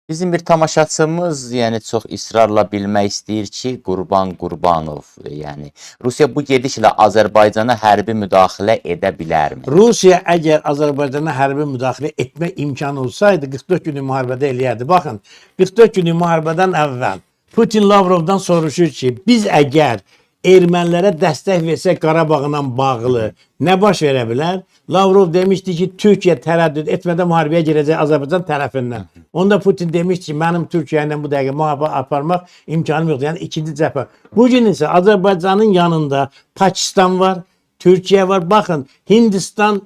Bizim bir tamaşaçımız yəni çox israrla bilmək istəyir ki, Qurban Qurbanov, yəni Rusiya bu gedişlə Azərbaycana hərbi müdaxilə edə bilərmi? Rusiya əgər Azərbaycana hərbi müdaxilə etmə imkanı olsaydı 44 günlük müharibədə eləyərdi. Baxın, 44 günlük müharibədən əvvəl Putin Lavrovdan soruşur ki, biz əgər ermənilərə dəstək versək Qarabağla bağlı nə baş verə bilər? Lavrov demişdi ki, Türkiyə tərəddüd etmədən müharibəyə girəcək Azərbaycan tərəfindən. Onda Putin demişdi ki, mənim Türkiyə ilə bu dəqiqə müharibə aparmaq imkanım yoxdur. Yəni ikinci cəbhə. Bugün isə Azərbaycanın yanında Pakistan var, Türkiyə var. Baxın, Hindistan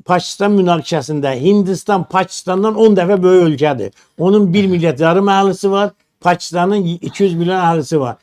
Pakistan münaqişəsində Hindistan Pakistandan 10 dəfə böyük ölkədir. Onun 1,5 milyar əhalisi var, Pakistanın 200 milyon əhalisi var.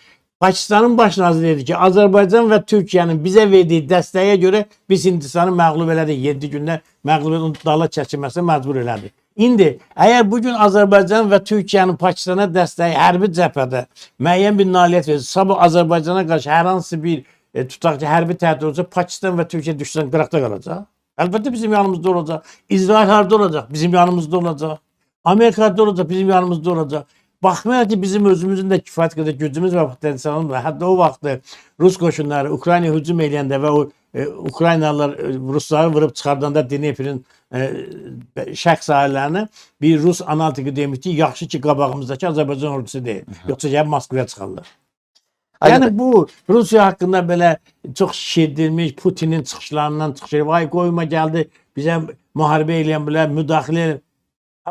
Pakistanın baş naziri dedi ki, Azərbaycan və Türkiyənin bizə verdiyi dəstəyə görə biz Hindistanı məğlub elədik. 7 gündə məğlub edib dala çəkilməsinə məcbur elədik. İndi əgər bugün Azərbaycan və Türkiyənin Pakistana dəstəyi hərbi cəbhədə müəyyən bir nailiyyət verir, sabah Azərbaycana qarşı hər hansı bir tutaq ki, hərbi təhdid olacaq, Pakistan və Türkiyə düşsən qıraqda qalacaq. Əlbəttə bizim yanımızda olacaq. İsrail harda olacaq? Bizim yanımızda olacaq. Amerika harda olacaq? Bizim yanımızda olacaq. Baxmayaraq ki, bizim özümüzün də kifayət qədər gücümüz və potensialımız var. Hətta o vaxtı Rus qoşunları Ukraynaya hücum eləyəndə və o Ukraynalılar Rusları vurub çıxardanda Dneprin şərq sahələrini bir Rus analitiki demiş ki, yaxşı ki, qabağımızdakı Azərbaycan ordusu deyil. Yoxsa gəlib Moskvaya çıxarlar. Yəni bu Rusiya haqqında belə çox şişirdilmiş Putinin çıxışlarından çıxış. Vay qoyma gəldi bizə müharibə eləyən bilər, müdaxilə eləyən.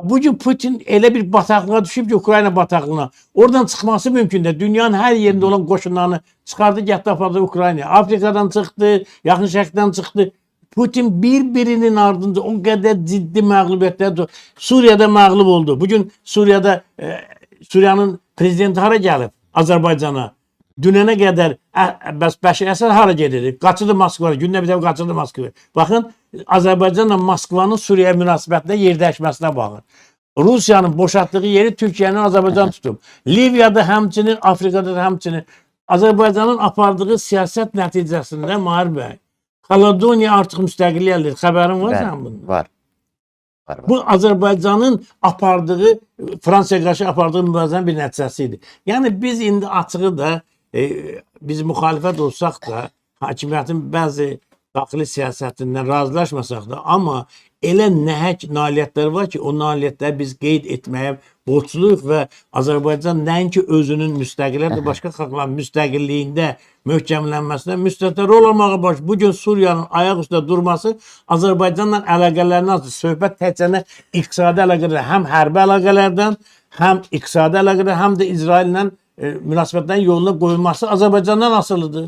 Bugün Putin elə bir bataqlığa düşüb ki, Ukrayna bataqlığına. Oradan çıxması mümkündür. Dünyanın hər yerində olan qoşunlarını çıxardı, getdi apardı Ukraynaya. Afrikadan çıxdı, Yaxın Şərqdən çıxdı. Putin bir-birinin ardınca o qədər ciddi məğlubiyyətlər. Suriyada məğlub oldu. Bugün Suriyada Suriyanın prezidenti hara gəlib? Azərbaycana. Dünənə qədər Bəşir Əsəd hara gedirdi? Qaçırdı Moskvaya. Gündə bir dəfə qaçırdı Moskvaya. Baxın, Azərbaycanla Moskvanın Suriya münasibətində yerdəşməsinə baxın. Rusiyanın boşaltdığı yeri Türkiyənin Azərbaycan tutub. Liviyada həmçinin, Afrikada da həmçinin Azərbaycanın apardığı siyasət nəticəsində Mahir bəy, Kaladoniya artıq müstəqillik əldə edir. Xəbərin var sənin bundan? Var. Bu Azərbaycanın apardığı, Fransaya qarşı apardığı mübarizənin bir nəticəsi idi. Yəni biz indi açığı da biz müxalifət olsaq da, hakimiyyətin bəzi daxili siyasətindən razılaşmasaq da, amma elə nəhəng nailiyyətlər var ki, o nailiyyətləri biz qeyd etməyə borcluyuq və Azərbaycan nəinki özünün müstəqillər də başqa xalqların müstəqilliyində möhkəmlənməsinə müstəsna rol almağa başlayır. Bugün Suriyanın ayaq üstə durması Azərbaycanla əlaqələrini azdır. Söhbət təkcə iqtisadi əlaqələrdən, həm hərbi əlaqələrdən, həm iqtisadi əlaqələrdən, həm də İsraillə münasibətlərin yoluna qoyulması Azərbaycandan asılıdır.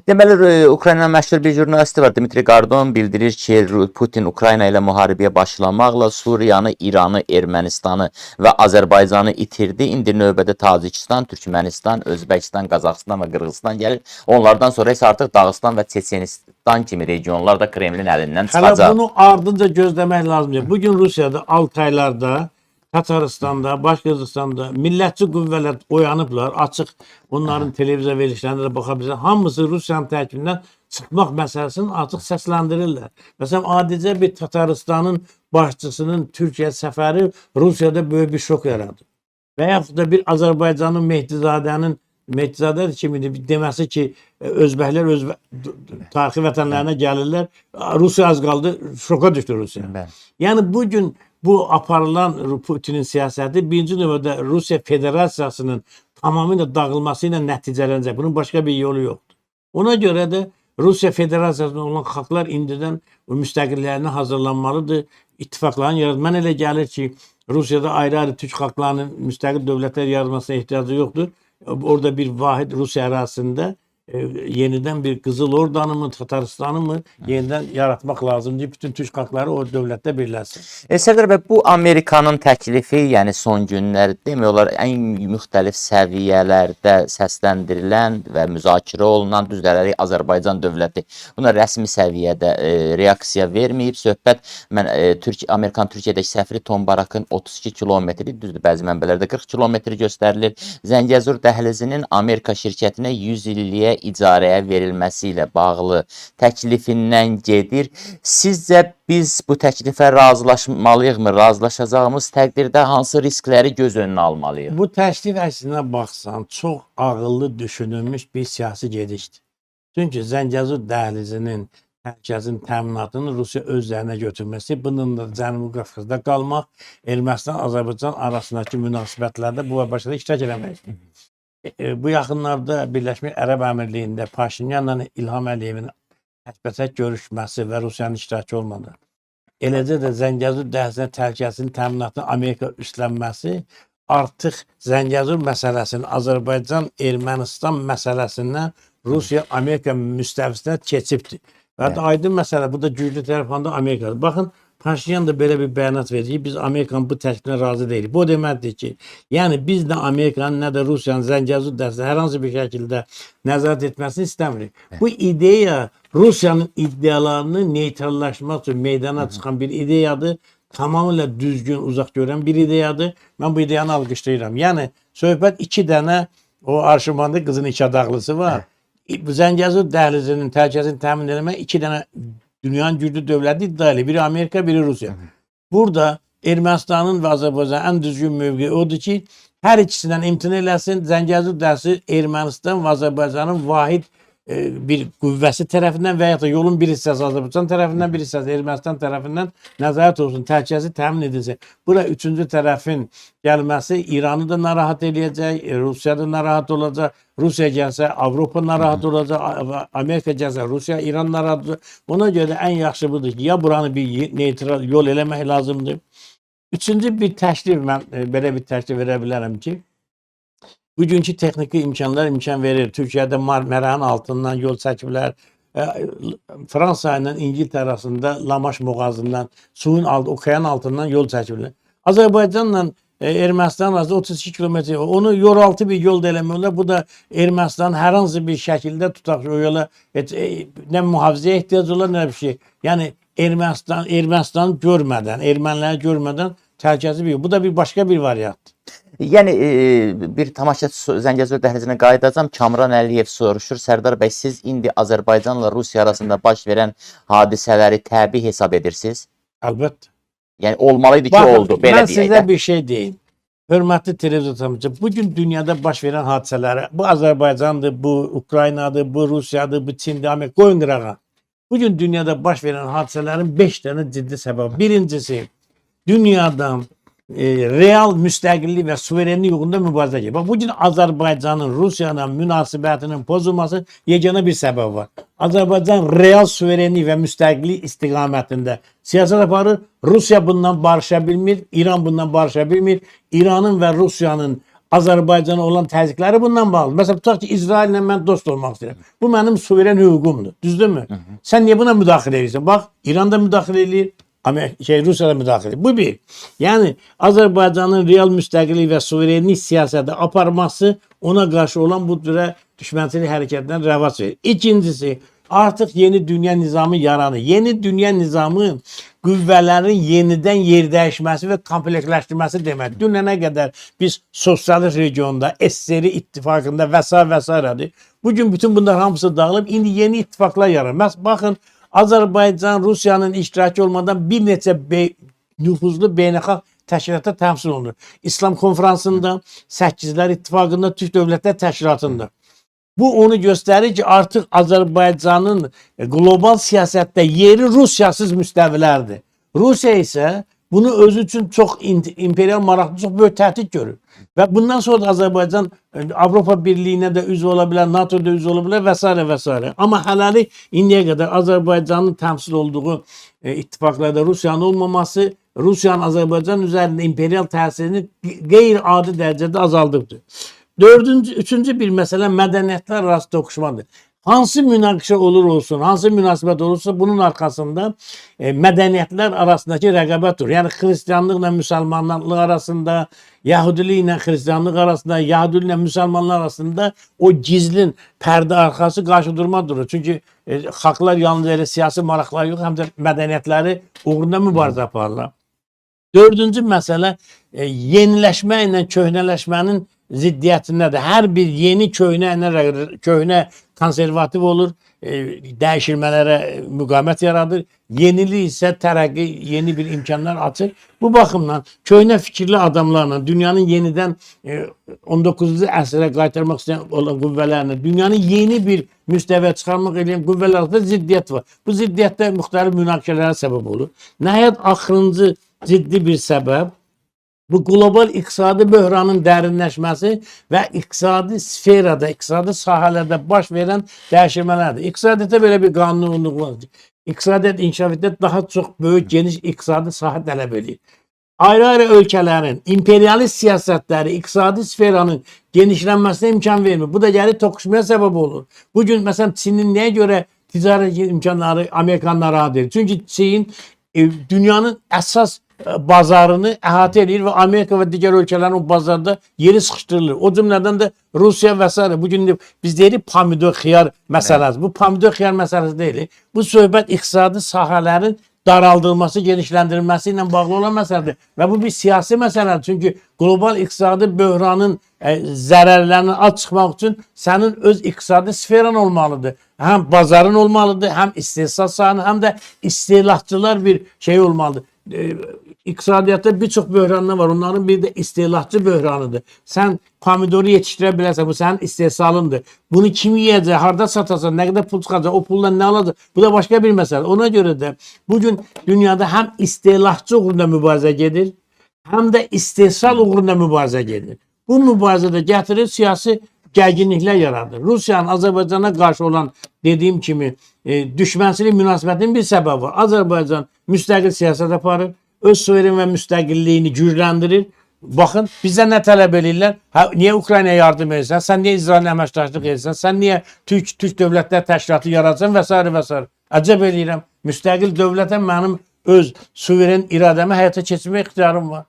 Deməli, Ukraynanın məşhur bir jurnalisti var, Dmitri Gardon bildirir ki, Putin Ukrayna ilə müharibəyə başlamaqla Suriyanı, İranı, Ermənistanı və Azərbaycanı itirdi. İndi növbədə Tacikistan, Türkmənistan, Özbəkistan, Qazaxıstan və Qırğızstan gəlir. Onlardan sonra isə artıq Dağıstan və Çeçenistan kimi regionlar da Kremlin əlindən çıxacaq. Hələ bunu ardınca gözləmək lazımdır. Bugün Rusiyada Altaylarda, Tataristanda, Başqırğızstanda millətçi qüvvələr oyanıblar. Açıq onların televiziya verilişlərində də baxa bilirsən. Hamısı Rusiyanın tərkibindən çıxmaq məsələsini artıq səsləndirirlər. Məsələn, adicə bir Tataristanın başçısının Türkiyə səfəri Rusiyada böyük bir şok yaradı. Və yaxud da bir Azərbaycanın Mehdizadə kimidir deməsi ki, özbəklər tarixi vətənlərinə gəlirlər. Rusiya az qaldı, şoka düşdü Rusiya. Yəni bugün bu aparılan Putinin siyasəti birinci növbədə Rusiya Federasiyasının tamamilə dağılması ilə nəticələnəcək. Bunun başqa bir yolu yoxdur. Ona görə də Rusiya Federasiyasında olan xalqlar indidən müstəqillərinə hazırlanmalıdır. İttifaqların yaratılması. Mən elə gəlir ki, Rusiyada ayrı-ayrı türk xalqlarının müstəqil dövlətlər yaratmasına ehtiyacı yoxdur. Orada bir vahid Rusiya ərazisində yenidən bir Qızıl Ordanı mı, Tataristanı mı yenidən yaratmaq lazımdır. Bütün türk xalqları o dövlətdə birləşsin. Sərdar bəy, bu Amerikanın təklifi, yəni son günlər demək olar ən müxtəlif səviyyələrdə səsləndirilən və müzakirə olunan düzdələri Azərbaycan dövləti buna rəsmi səviyyədə reaksiya verməyib. Söhbət Amerikan Türkiyədəki səfiri Tom Barakın 32 kilometri, düzdür, bəzi mənbələrdə 40 kilometri göstərilir. Zəngəzur dəhlizinin Amerika şirkətinə 100 illiyə icarəyə verilməsi ilə bağlı təklifindən gedir. Sizcə biz bu təklifə razılaşmalıyıqmı? Razılaşacağımız təqdirdə hansı riskləri göz önünə almalıyıq? Bu təklif əksinə baxsan, çox ağıllı düşünülmüş bir siyasi gedişdir. Çünki Zəngəzur dəhlizinin təhlükəsizlik təminatını Rusiya öz üzərinə götürməsi, bunun da Cənubi Qafqazda qalmaq, Ermənistan-Azərbaycan arasındakı münasibətlərdə bu və başqa iştirak eləmək. Bu yaxınlarda Birləşmiş Ərəb Əmirlikliyində Paşinyanla İlham Əliyevin təkbətək görüşməsi və Rusiyanın iştirakı olmadı. Eləcə də Zəngəzur dəhlizinin təhlükəsizlik təminatını Amerika üstlənməsi artıq Zəngəzur məsələsinin Azərbaycan-Ermənistan məsələsindən Rusiya-Amerika müstəvisinə keçibdir. Və aydın məsələ, bu da güclü tərəfində Amerikadır. Baxın, Paşinyan da belə bir bəyanat verir ki, biz Amerikanın bu təklifine razı deyilik. Bu deməkdir ki, yəni biz də Amerikanın, nə də Rusiyanın Zəngəzur dəhlizini hər hansı bir şəkildə nəzarət etməsini istəmirik. Bu ideya Rusiyanın iddialarını neytrallaşmaq üçün meydana çıxan bir ideyadır. Tamamilə düzgün, uzaq görən bir ideyadır. Mən bu ideyanı alqışlayıram. Yəni, söhbət iki dənə o arşımanda qızın iki adaqlısı var. Zəngəzur dəhlizinin təhlükəsizliyini təmin etmək iki dənə dünyanın güclü dövləti iddia edir. Biri Amerika, biri Rusiya. Burada Ermənistanın və Azərbaycanın ən düzgün mövqeyi odur ki, hər ikisindən imtina eləsin. Zəngəzur dəhlizi Ermənistan və Azərbaycanın vahid bir qüvvəsi tərəfindən və ya da yolun bir hissəsi Azərbaycan tərəfindən, bir hissəsi Ermənistan tərəfindən nəzarət olsun, təhlükəsizlik təmin edilsin. Bura üçüncü tərəfin gəlməsi İranı da narahat eləyəcək, Rusiya da narahat olacaq. Rusiya gəlsə Avropa narahat olacaq, Amerika gəlsə Rusiya, İran narahat olacaq. Ona görə də ən yaxşı budur ki, ya buranı bir neytral yol eləmək lazımdır. Üçüncü bir təklif, mən belə bir təklif verə bilərəm ki, bugünkü texniki imkanlar imkan verir. Türkiyədə Mərənin altından yol çəkiblər. Fransa ilə İngiltərə arasında Lamaş boğazından, suyun altı, okean altından yol çəkiblər. Azərbaycanla Ermənistan arasında 32 kilometre. Onu yeraltı bir yol da eləmirlər. Bu da Ermənistanın hər hansı bir şəkildə tutaq o yola nə mühafizəyə ehtiyac olar, nə bir şey. Yəni Ermənistanı görmədən, erməniləri görmədən təhlükəsiz bir yol. Bu da bir başqa bir variantdır. Yəni bir tamaşaçı Zəngəzur dəhlizinə qayıdacağam. Kamran Əliyev soruşur. Sərdar bəy, siz indi Azərbaycanla Rusiya arasında baş verən hadisələri təbii hesab edirsiniz? Əlbəttə. Yəni olmalıydı ki, oldu. Belə mən deyək. sizə bir şey deyim. Hörmətli televizyon tamaşaçısı, bugün dünyada baş verən hadisələri, bu Azərbaycandır, bu Ukraynadır, bu Rusiyadır, bu Çindir, Amerika, qoyun qırağa. Bugün dünyada baş verən hadisələrin 5 dənə ciddi səbəbi. Birincisi, dünyadan real müstəqillik və suverenlik uğrunda mübarizə gedir. Bax, bugün Azərbaycanın Rusiya münasibətinin pozulması yeganə bir səbəb var. Azərbaycan real suverenlik və müstəqillik istiqamətində siyasət aparır. Rusiya bundan barışa bilmir, İran bundan barışa bilmir. İranın və Rusiyanın Azərbaycana olan təzyiqləri bundan bağlı. Məsələn, tutaq ki, İsraillə mən dost olmaq istəyirəm. Bu mənim suveren hüququmdur. Düzdürmü? Sən niyə buna müdaxilə edirsən? Bax, İran da müdaxilə edir. Rusiya da müdaxilə edir. Bu bir. Yəni, Azərbaycanın real müstəqillik və suverenlik siyasəti aparması ona qarşı olan bu cürə düşmənçilik hərəkətdən rəvac verir. İkincisi, artıq yeni dünya nizamı yaranır. Yeni dünya nizamı qüvvələrin yenidən yer dəyişməsi və kompleksləşdirməsi demək. Dünənə qədər biz sosialist regionda, SSR ittifaqında və s. Bugün bütün bunlar hamısı dağılıb, indi yeni ittifaqlar yaranır. Baxın, Azərbaycan Rusiyanın iştirakı olmadan bir neçə nüfuzlu beynəlxalq təşkilata təmsil olunur. İslam konferansında, 8-lər ittifaqında, Türk Dövlətlər Təşkilatında. Bu onu göstərir ki, artıq Azərbaycanın qlobal siyasətdə yeri Rusiyasız müstəvilərdir. Rusiya isə bunu özü üçün çox imperial maraqlı, çox böyük təhdid görür. Və bundan sonra da Azərbaycan Avropa Birliyinə də üzv ola bilər, NATO'da üzv ola bilər və s. və s. Amma hələlik indiyə qədər Azərbaycanın təmsil olduğu ittifaqlarda Rusiyanın olmaması, Rusiyanın Azərbaycan üzərində imperial təsirini qeyri-adi dərəcədə azaldıbdır. Üçüncü bir məsələ mədəniyyətlər arası toqquşmadır. Hansı münaqişə olur olsun, hansı münasibət olursa bunun arxasında mədəniyyətlər arasındakı rəqabət olur. Yəni xristianlıqla müsəlmanlıq arasında, Yahudiliklə xristianlıq arasında, Yahudiliklə müsəlmanlar arasında o gizlin pərdə arxası qarşıdurma durur. Çünki xalqlar yalnız elə siyasi maraqlar yox, həm də mədəniyyətləri uğrunda mübarizə aparırlar. Dördüncü məsələ yeniləşmə ilə köhnələşmənin ziddiyyətindədir. Hər bir yeni köhnə konservativ olur, dəyişilmələrə müqavimət yaradır. Yenilik isə tərəqqi, yeni bir imkanlar açır. Bu baxımdan köhnə fikirli adamlarla dünyanın yenidən 19-cu əsrə qaytarmaq istəyən olan qüvvələrlə dünyanı yeni bir müstəviyə çıxarmaq edən qüvvələr arasında ziddiyyət var. Bu ziddiyyətdə müxtəlif münaqişələrə səbəb olur. Nəhayət axırıncı ciddi bir səbəb bu qlobal iqtisadi böhranın dərinləşməsi və iqtisadi sferada, iqtisadi sahələrdə baş verən dəyişmələrdir. İqtisadiyyata belə bir qanunluq var. İqtisadiyyat inkişaf etdə daha çox böyük, geniş iqtisadi sahə tələb edir. Ayrı-ayrı ölkələrin imperialist siyasətləri iqtisadi sferanın genişlənməsinə imkan vermir. Bu da gəlir toqquşmaya səbəb olur. Bugün məsələn Çinin nəyə görə ticarət imkanları Amerikanlara adır? Çünki Çin dünyanın əsas bazarını əhatə edir və Amerika və digər ölkələrin o bazarda yeri sıxışdırılır. O cümlədən də Rusiya və s. Bugün biz deyirik pomidor xiyar məsələsi. Bu pomidor xiyar məsələsi deyil. Bu söhbət iqtisadi sahələrin daraldılması, genişləndirilməsi ilə bağlı olan məsələdir. Və bu bir siyasi məsələdir. Çünki qlobal iqtisadi böhranın zərərlərini az çıxmaq üçün sənin öz iqtisadi sferan olmalıdır. Həm bazarın olmalıdır, həm istehsal sahəni, həm də istehlakçılar bir şey olmalıdır. İqtisadiyyatda bir çox böhranlar var. Onların biri də istehlakçı böhranıdır. Sən pomidoru yetişdirə bilərsən, bu sənin istehsalındır. Bunu kim yiyəcək, harda satasan, nə qədər pul çıxacaq, o pulla nə alacaq? Bu da başqa bir məsələ. Ona görə də bugün dünyada həm istehlakçı uğrunda mübarizə gedir, həm də istehsal uğrunda mübarizə gedir. Bu mübarizədə gətirir siyasi gərginliklər yaradır. Rusiyanın Azərbaycana qarşı olan dediyim kimi düşmənçilik münasibətinin bir səbəbi var. Azərbaycan müstəqil siyasət aparır, öz suveren və müstəqilliyini gücləndirir. Baxın, bizə nə tələb edirlər? Niyə Ukraynaya yardım edirsən? Sən niyə İsraillə əməkdaşlıq edirsən? Sən niyə Türk Dövlətlər Təşkilatı yaradırsan və s. və s. Əcəb eləyirəm. Müstəqil dövlətə mənim öz suveren iradəmi həyata keçirmək ixtiyarım var.